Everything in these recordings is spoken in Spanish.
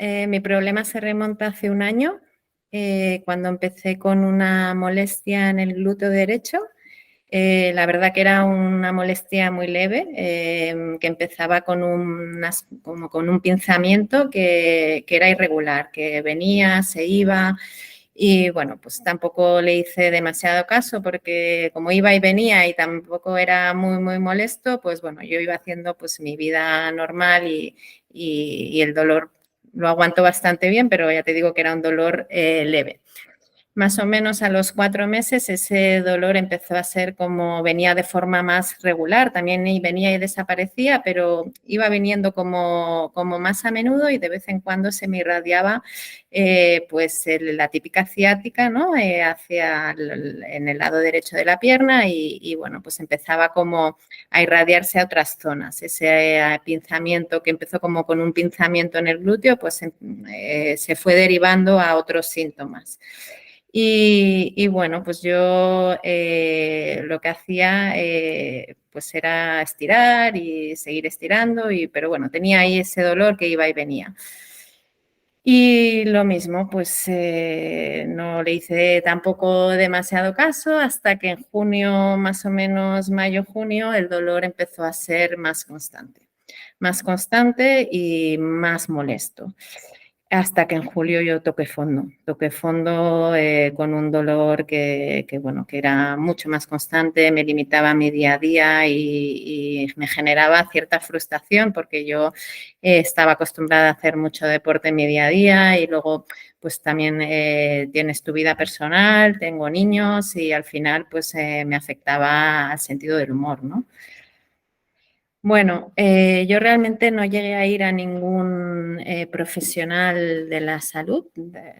mi problema se remonta hace un año, cuando empecé con una molestia en el glúteo derecho. La verdad que era una molestia muy leve, que empezaba con como con un pinzamiento que era irregular, que venía, se iba. Y bueno, pues tampoco le hice demasiado caso porque como iba y venía y tampoco era muy molesto, pues bueno, yo iba haciendo pues mi vida normal y el dolor lo aguanto bastante bien, pero ya te digo que era un dolor leve. Más o menos a los 4 meses ese dolor empezó a ser como venía de forma más regular, también venía y desaparecía, pero iba viniendo como más a menudo y de vez en cuando se me irradiaba pues la típica ciática, ¿no? En el lado derecho de la pierna y bueno, pues empezaba como a irradiarse a otras zonas. Ese pinzamiento que empezó como con un pinzamiento en el glúteo, pues se fue derivando a otros síntomas. Y bueno, pues yo lo que hacía pues era estirar y seguir estirando, pero bueno, tenía ahí ese dolor que iba y venía. Y lo mismo, pues no le hice tampoco demasiado caso hasta que en junio, más o menos mayo-junio, el dolor empezó a ser más constante y más molesto. Hasta que en julio yo toqué fondo con un dolor bueno, que era mucho más constante, me limitaba mi día a día y me generaba cierta frustración porque yo estaba acostumbrada a hacer mucho deporte en mi día a día y luego pues también tienes tu vida personal, tengo niños y al final pues me afectaba al sentido del humor, ¿no? Bueno, yo realmente no llegué a ir a ningún profesional de la salud,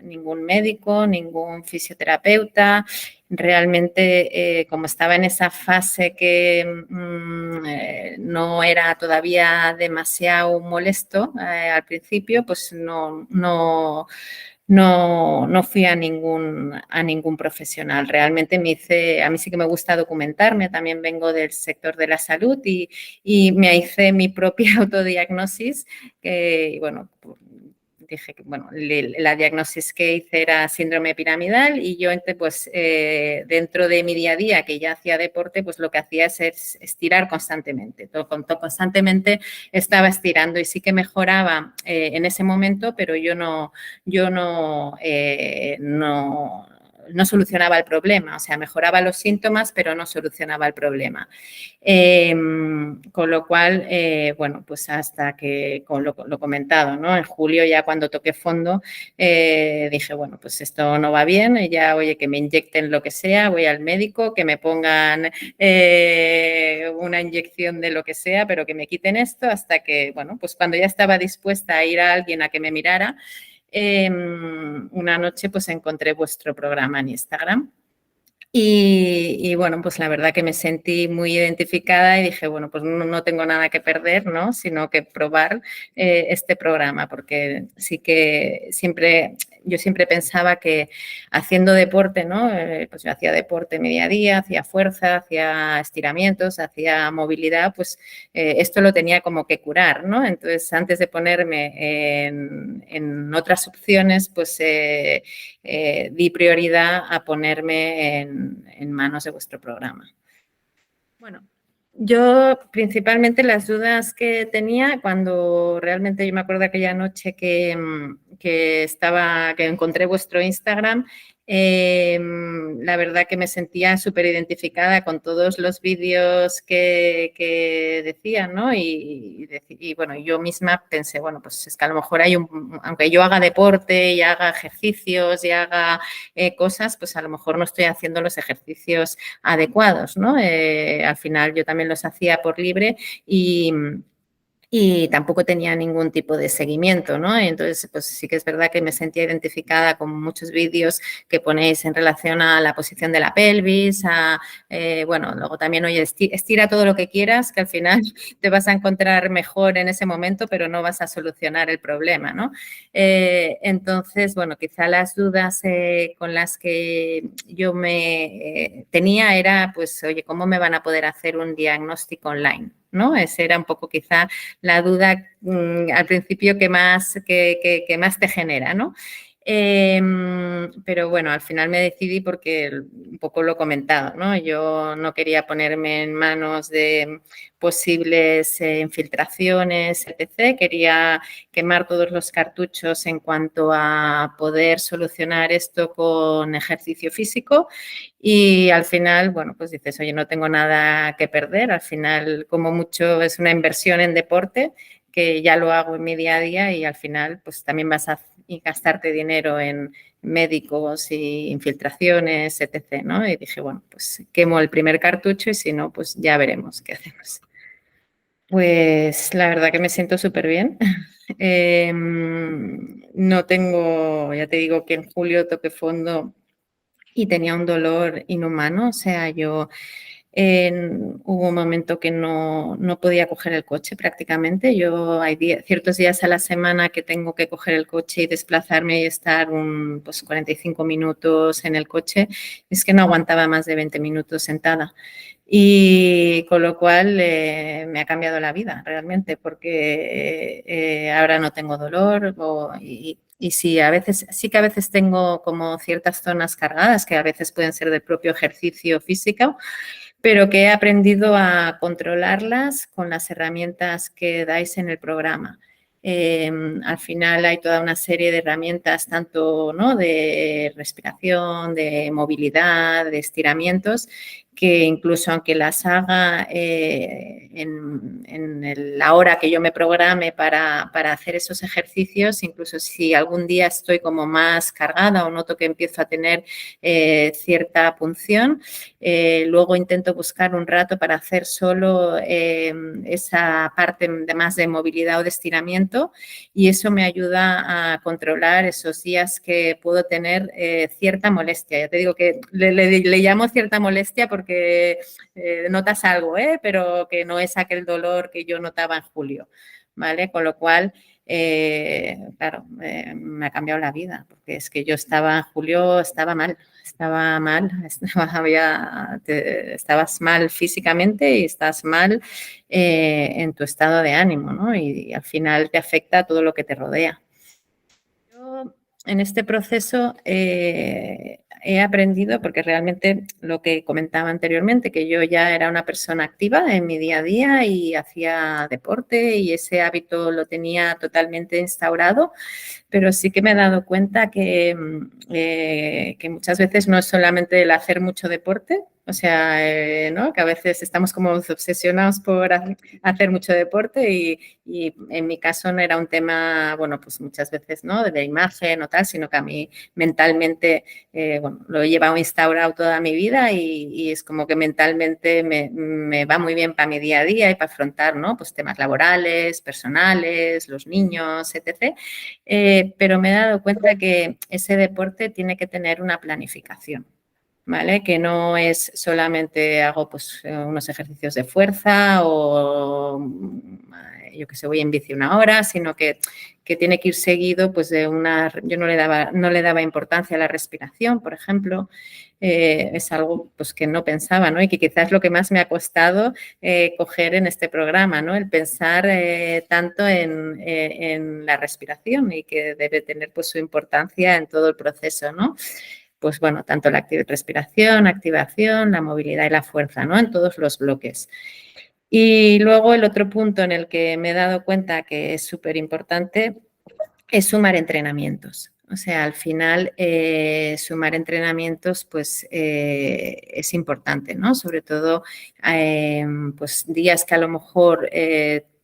ningún médico, ningún fisioterapeuta. Realmente, como estaba en esa fase que no era todavía demasiado molesto al principio, pues no fui a ningún profesional. Realmente a mí sí que me gusta documentarme, también vengo del sector de la salud y me hice mi propia autodiagnosis, que, bueno, dije que, bueno, la diagnosis que hice era síndrome piramidal y yo, pues, dentro de mi día a día, que ya hacía deporte, pues lo que hacía es estirar constantemente. Constantemente estaba estirando y sí que mejoraba en ese momento, pero no solucionaba el problema, o sea, mejoraba los síntomas, pero no solucionaba el problema. Con lo cual, bueno, pues hasta que, con lo comentado, ¿no? En julio ya cuando toqué fondo, dije, bueno, pues esto no va bien, ya, oye, que me inyecten lo que sea, voy al médico, que me pongan una inyección de lo que sea, pero que me quiten esto hasta que, bueno, pues cuando ya estaba dispuesta a ir a alguien a que me mirara, una noche pues encontré vuestro programa en Instagram y bueno, pues la verdad que me sentí muy identificada y dije, bueno, pues no tengo nada que perder, ¿no? Sino que probar este programa, porque sí que yo siempre pensaba que haciendo deporte, ¿no? Pues yo hacía deporte en mi día a día, hacía fuerza, hacía estiramientos, hacía movilidad, pues esto lo tenía como que curar, ¿no? Entonces, antes de ponerme en otras opciones, pues di prioridad a ponerme en manos de vuestro programa. Bueno, yo principalmente las dudas que tenía cuando realmente yo me acuerdo de aquella noche que encontré vuestro Instagram, la verdad que me sentía súper identificada con todos los vídeos que decían, ¿no? Y bueno, yo misma pensé, bueno, pues es que a lo mejor aunque yo haga deporte y haga ejercicios y haga cosas, pues a lo mejor no estoy haciendo los ejercicios adecuados, ¿no? Al final yo también los hacía por libre y tampoco tenía ningún tipo de seguimiento, ¿no? Entonces, pues sí que es verdad que me sentía identificada con muchos vídeos que ponéis en relación a la posición de la pelvis, bueno, luego también, oye, estira todo lo que quieras, que al final te vas a encontrar mejor en ese momento, pero no vas a solucionar el problema, ¿no? Entonces, bueno, quizá las dudas con las que yo me tenía era, pues, oye, ¿cómo me van a poder hacer un diagnóstico online? ¿no? Esa era un poco quizá la duda al principio que más te genera, ¿no? Pero bueno, al final me decidí porque un poco lo he comentado, ¿no? Yo no quería ponerme en manos de posibles infiltraciones, etc. Quería quemar todos los cartuchos en cuanto a poder solucionar esto con ejercicio físico y al final, bueno, pues dices, oye, no tengo nada que perder, al final como mucho es una inversión en deporte que ya lo hago en mi día a día y al final pues también vas a gastarte dinero en médicos y infiltraciones, etc., ¿no? Y dije, bueno, pues quemo el primer cartucho y si no, pues ya veremos qué hacemos. Pues la verdad que me siento súper bien. No tengo, ya te digo que en julio toqué fondo y tenía un dolor inhumano, o sea, yo hubo un momento que no podía coger el coche prácticamente. Yo hay ciertos días a la semana que tengo que coger el coche y desplazarme y estar pues 45 minutos en el coche. Es que no aguantaba más de 20 minutos sentada. Y con lo cual me ha cambiado la vida realmente porque ahora no tengo dolor y sí, a veces, sí que a veces tengo como ciertas zonas cargadas que a veces pueden ser del propio ejercicio físico, pero que he aprendido a controlarlas con las herramientas que dais en el programa. Al final hay toda una serie de herramientas, tanto ¿no? de respiración, de movilidad, de estiramientos, que incluso aunque las haga en la hora que yo me programe para hacer esos ejercicios, incluso si algún día estoy como más cargada o noto que empiezo a tener cierta punción, luego intento buscar un rato para hacer solo esa parte de más de movilidad o de estiramiento y eso me ayuda a controlar esos días que puedo tener cierta molestia. Ya te digo que le llamo cierta molestia porque notas algo, pero que no es aquel dolor que yo notaba en julio, ¿vale? Con lo cual, claro, me ha cambiado la vida, porque es que yo estaba en julio, estaba mal, estabas mal físicamente y estás mal en tu estado de ánimo, ¿no? Y al final te afecta todo lo que te rodea. Yo en este proceso he aprendido, porque realmente lo que comentaba anteriormente, que yo ya era una persona activa en mi día a día y hacía deporte y ese hábito lo tenía totalmente instaurado, pero sí que me he dado cuenta que muchas veces no es solamente el hacer mucho deporte, o sea, ¿no? Que a veces estamos como obsesionados por hacer mucho deporte y en mi caso no era un tema, bueno, pues muchas veces, ¿no? De imagen o tal, sino que a mí mentalmente, bueno, lo he llevado instaurado toda mi vida y es como que mentalmente me va muy bien para mi día a día y para afrontar, ¿no? Pues temas laborales, personales, los niños, etc. Pero me he dado cuenta que ese deporte tiene que tener una planificación. ¿Vale? Que no es solamente hago pues, unos ejercicios de fuerza o yo que sé, voy en bici una hora, sino que tiene que ir seguido pues de una... Yo no le daba importancia a la respiración, por ejemplo. Es algo pues, que no pensaba, ¿no? Y que quizás lo que más me ha costado coger en este programa, ¿no? El pensar tanto en la respiración y que debe tener pues, su importancia en todo el proceso, ¿no? Pues bueno, tanto la respiración, activación, la movilidad y la fuerza, ¿no? En todos los bloques. Y luego el otro punto en el que me he dado cuenta que es súper importante es sumar entrenamientos. O sea, al final sumar entrenamientos pues es importante, ¿no? Sobre todo pues días que a lo mejor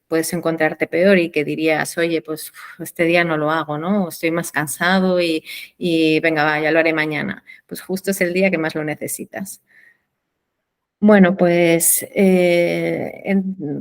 puedes encontrarte peor y que dirías, oye, pues este día no lo hago, ¿no? Estoy más cansado y venga, va, ya lo haré mañana. Pues justo es el día que más lo necesitas. Bueno, pues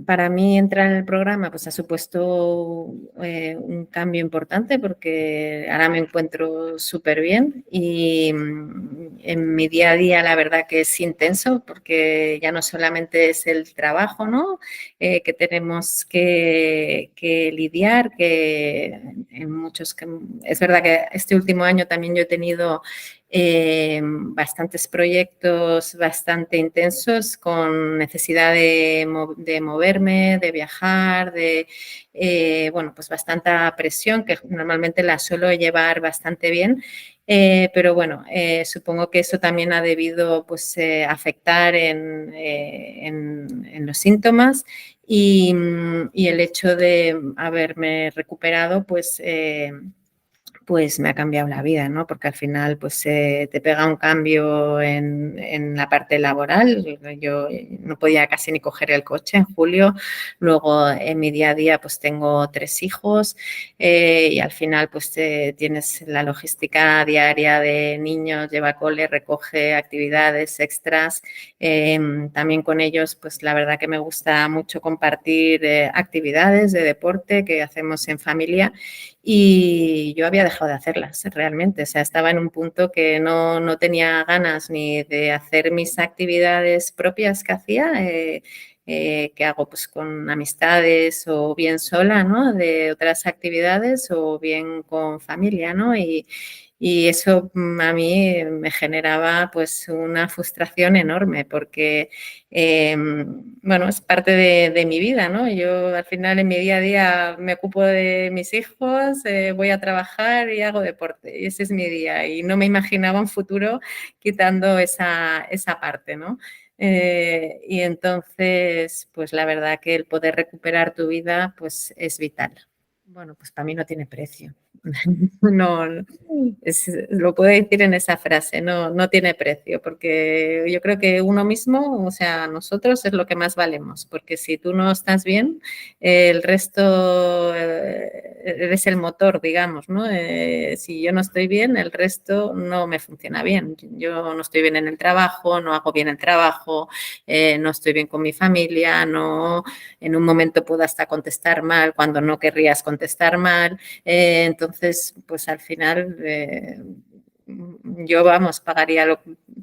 para mí entrar en el programa pues ha supuesto un cambio importante porque ahora me encuentro súper bien y en mi día a día la verdad que es intenso porque ya no solamente es el trabajo, ¿no? Que tenemos que lidiar, que en muchos... Es verdad que este último año también yo he tenido bastantes proyectos bastante intensos con necesidad de moverme, de viajar, bueno, pues bastante presión que normalmente la suelo llevar bastante bien. Pero bueno, supongo que eso también ha debido pues, afectar en los síntomas y el hecho de haberme recuperado, pues me ha cambiado la vida, ¿no? Porque al final pues te pega un cambio en la parte laboral. Yo no podía casi ni coger el coche en julio. Luego en mi día a día pues tengo 3 hijos y al final pues tienes la logística diaria de niños, lleva a cole, recoge actividades extras. También con ellos pues la verdad que me gusta mucho compartir actividades de deporte que hacemos en familia. Y yo había dejado de hacerlas realmente, o sea, estaba en un punto que no tenía ganas ni de hacer mis actividades propias que hacía, que hago pues con amistades o bien sola, ¿no? De otras actividades o bien con familia, ¿no? Y eso a mí me generaba pues una frustración enorme porque, bueno, es parte de mi vida, ¿no? Yo al final en mi día a día me ocupo de mis hijos, voy a trabajar y hago deporte y ese es mi día y no me imaginaba un futuro quitando esa parte, ¿no? Y entonces, pues la verdad que el poder recuperar tu vida pues es vital. Bueno, pues para mí no tiene precio. No, lo puedo decir en esa frase, no tiene precio, porque yo creo que uno mismo, o sea, nosotros es lo que más valemos, porque si tú no estás bien, el resto eres el motor, digamos, ¿no? Si yo no estoy bien, el resto no me funciona bien. Yo no estoy bien en el trabajo, no hago bien el trabajo, no estoy bien con mi familia, no, en un momento puedo hasta contestar mal cuando no querrías contestar mal. Entonces, pues al final yo, vamos,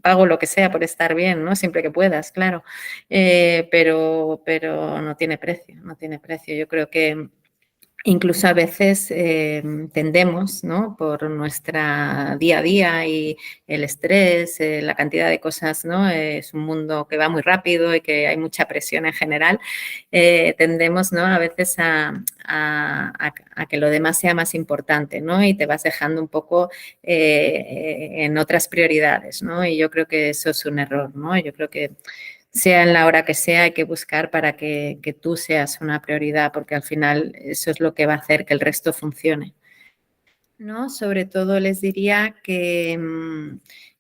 pago lo que sea por estar bien, ¿no? Siempre que puedas, claro. Pero no tiene precio, no tiene precio. Yo creo que incluso a veces tendemos, ¿no? Por nuestra día a día y el estrés, la cantidad de cosas, ¿no? Es un mundo que va muy rápido y que hay mucha presión en general. Tendemos, ¿no? A veces a que lo demás sea más importante, ¿no? Y te vas dejando un poco en otras prioridades, ¿no? Y yo creo que eso es un error, ¿no? Yo creo que sea en la hora que sea, hay que buscar para que tú seas una prioridad, porque al final eso es lo que va a hacer que el resto funcione. ¿No? Sobre todo les diría que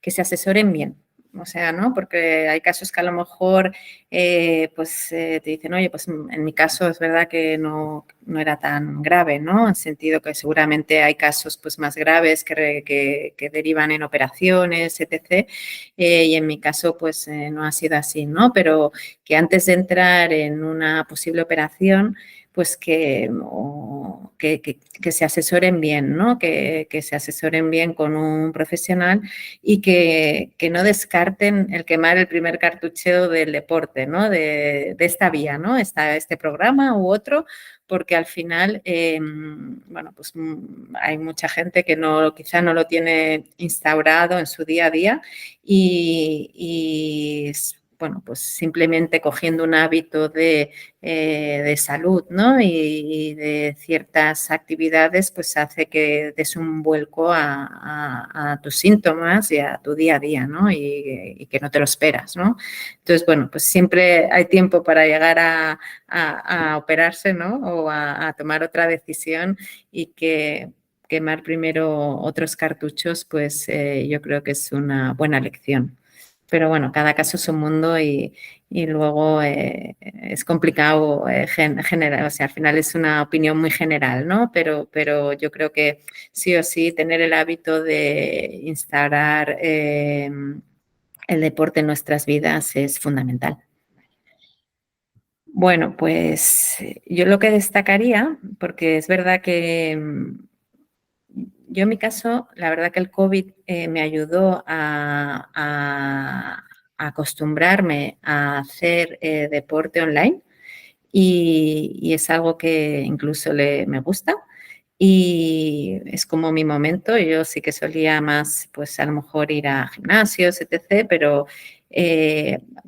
se asesoren bien. O sea, ¿no? Porque hay casos que a lo mejor te dicen, oye, pues en mi caso es verdad que no era tan grave, ¿no? En sentido que seguramente hay casos pues más graves que derivan en operaciones, etc. Y en mi caso pues no ha sido así, ¿no? Pero que antes de entrar en una posible operación, pues que se asesoren bien, ¿no? Que se asesoren bien con un profesional y que no descarten el quemar el primer cartucheo del deporte, ¿no? De esta vía, ¿no? Este programa u otro, porque al final, bueno, pues hay mucha gente que quizá no lo tiene instaurado en su día a día y bueno, pues simplemente cogiendo un hábito de salud, ¿no? Y de ciertas actividades, pues hace que des un vuelco a tus síntomas y a tu día a día, ¿no? Y que no te lo esperas, ¿no? Entonces, bueno, pues siempre hay tiempo para llegar a operarse, ¿no? O a tomar otra decisión y que quemar primero otros cartuchos, pues yo creo que es una buena lección. Pero bueno, cada caso es un mundo y luego es complicado generar, o sea, al final es una opinión muy general, ¿no? Pero yo creo que sí o sí tener el hábito de instaurar el deporte en nuestras vidas es fundamental. Bueno, pues yo lo que destacaría, porque es verdad que yo en mi caso, la verdad que el COVID me ayudó a acostumbrarme a hacer deporte online y es algo que incluso me gusta y es como mi momento. Yo sí que solía más, pues a lo mejor ir a gimnasios, etc., pero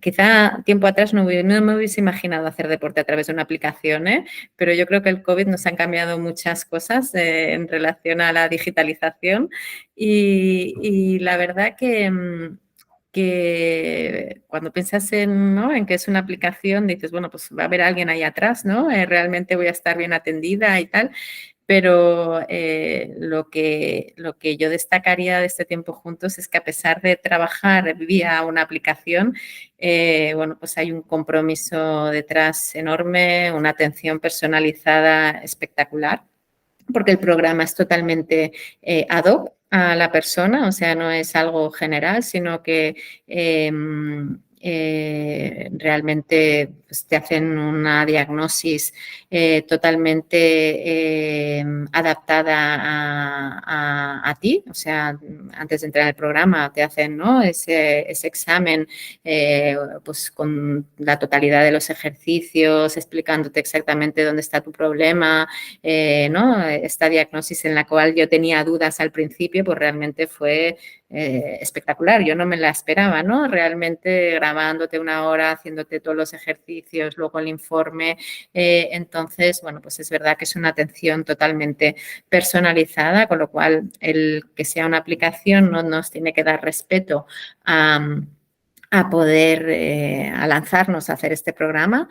quizá tiempo atrás no me hubiese imaginado hacer deporte a través de una aplicación, ¿eh? Pero yo creo que el COVID nos han cambiado muchas cosas en relación a la digitalización y la verdad que cuando piensas en, ¿no?, en que es una aplicación, dices, bueno, pues va a haber alguien ahí atrás, ¿no? Realmente voy a estar bien atendida y tal. Pero lo que yo destacaría de este tiempo juntos es que a pesar de trabajar vía una aplicación, bueno, pues hay un compromiso detrás enorme, una atención personalizada espectacular, porque el programa es totalmente ad hoc a la persona, o sea, no es algo general, sino que realmente pues, te hacen una diagnosis totalmente adaptada a ti, o sea, antes de entrar al programa te hacen, ¿no?, ese examen pues con la totalidad de los ejercicios, explicándote exactamente dónde está tu problema, ¿no? Esta diagnosis en la cual yo tenía dudas al principio, pues realmente fue espectacular. Yo no me la esperaba, ¿no? Realmente grabándote una hora, haciéndote todos los ejercicios, luego el informe. Entonces, bueno, pues es verdad que es una atención totalmente personalizada, con lo cual el que sea una aplicación no nos tiene que dar respeto a poder, a lanzarnos a hacer este programa.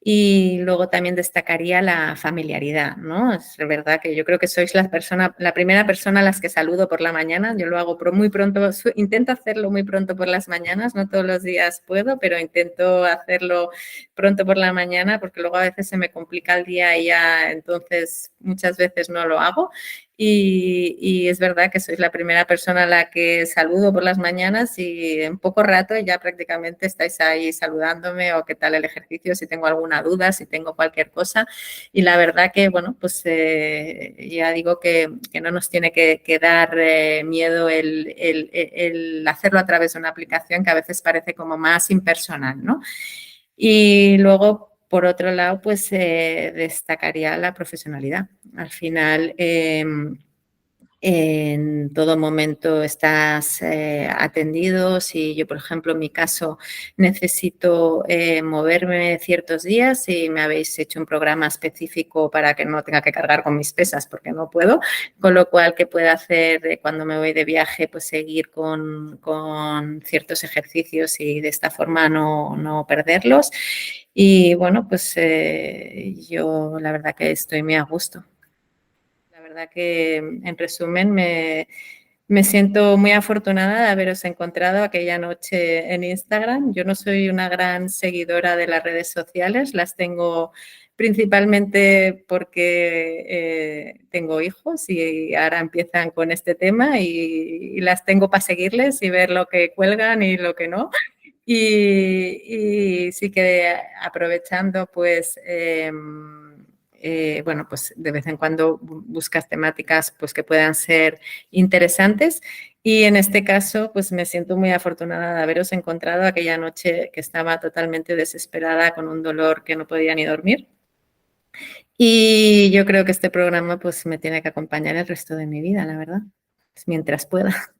Y luego también destacaría la familiaridad, ¿no? Es verdad que yo creo que sois la primera persona a las que saludo por la mañana. Yo lo hago muy pronto, intento hacerlo muy pronto por las mañanas, no todos los días puedo, pero intento hacerlo pronto por la mañana porque luego a veces se me complica el día y ya entonces muchas veces no lo hago. Y es verdad que sois la primera persona a la que saludo por las mañanas y en poco rato ya prácticamente estáis ahí saludándome o qué tal el ejercicio, si tengo alguna duda, si tengo cualquier cosa. Y la verdad que, bueno, pues ya digo que no nos tiene que dar miedo el hacerlo a través de una aplicación que a veces parece como más impersonal, ¿no? Y luego, por otro lado, pues destacaría la profesionalidad. Al final, en todo momento estás atendido. Si yo, por ejemplo, en mi caso necesito moverme ciertos días y me habéis hecho un programa específico para que no tenga que cargar con mis pesas porque no puedo, con lo cual que pueda hacer cuando me voy de viaje, pues seguir con ciertos ejercicios y de esta forma no perderlos. Y bueno, pues yo la verdad que estoy muy a gusto. La verdad que, en resumen, me siento muy afortunada de haberos encontrado aquella noche en Instagram. Yo no soy una gran seguidora de las redes sociales, las tengo principalmente porque tengo hijos y ahora empiezan con este tema y las tengo para seguirles y ver lo que cuelgan y lo que no. Y sí que aprovechando, pues, bueno, pues de vez en cuando buscas temáticas pues, que puedan ser interesantes. Y en este caso, pues me siento muy afortunada de haberos encontrado aquella noche que estaba totalmente desesperada con un dolor que no podía ni dormir. Y yo creo que este programa pues me tiene que acompañar el resto de mi vida, la verdad, mientras pueda.